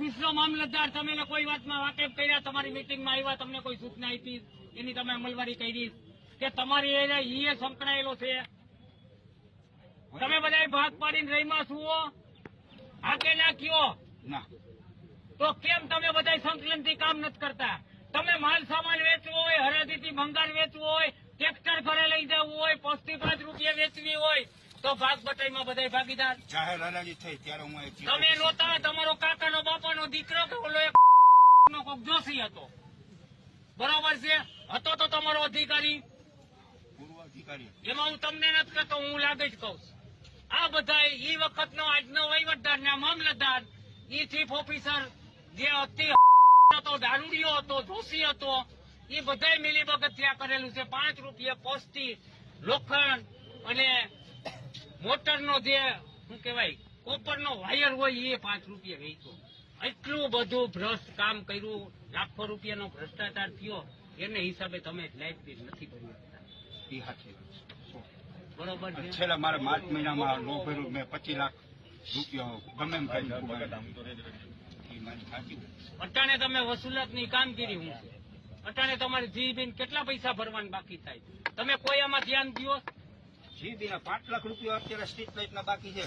ઓફિસનો મામલતદાર તમે કોઈ વાતમાં વાકેફ કર્યા, તમારી મિટિંગમાં આવ્યા, તમને કોઈ સૂચના આપી, એની તમે અમલવારી કરી કે તમારી એ સંકળાયેલો છે? તમે બધા ભાગ પાડીને રહીમાં છુઓ? હા કે ના કયો? ના. તો કેમ તમે બધા સંકલનથી કામ નથી કરતા? તમે માલ સામાન વેચવો હોય, હરાજીથી ભંગાર વેચવો હોય, ટ્રેક્ટર ઘરે લઈ જવું હોય, 25 રૂપિયા વેચવી હોય તો ભાગ બટાઈમાં બધા ભાગીદાર. જાહેર હરાજી થઈ ત્યારે હું તમે નહોતા, તમારો કાકાનો બાપાનો દીકરો કે ઓલો એક કોક જોશી હતો, બરોબર છે? હતો તો તમારો અધિકારી, પૂર્વ અધિકારી. એમાં હું તમને નથી કહેતો, હું લાગે જ કહું. આ બધા ઈ વખતનો આજનો વહીવટદાર ને મામલતદાર, ઈ ચીફ ઓફિસર જે અતિ હતો, દારૂડિયો હતો, જોશી હતો, એ બધા મિલીભગત ત્યાં કરેલું છે. 5 રૂપિયા પોસ્ટથી લોખંડ અને મોટરનો જે શું કહેવાય કોપરનો વાયર હોય એ 5 રૂપિયા વેચ્યો. એટલું બધું ભ્રષ્ટ કામ કર્યું, લાખો રૂપિયાનો ભ્રષ્ટાચાર થયો, એને હિસાબે તમે લાઈફ બિલ નથી ભરી શકતા. બરોબર છે? છેલ્લા મારે માર્ચ મહિનામાં લો ભર્યું મેં 25 લાખ રૂપિયા ગમે એમ કરી. અટાણે તમે વસૂલાતની કામગીરી હું છે. અટાણે તમારે જીબીન કેટલા પૈસા ભરવાના બાકી થાય? તમે કોઈ આમાં ધ્યાન દો? જીબીના 5 લાખ રૂપિયા અત્યારે સ્ટ્રીટ લાઇટના બાકી છે.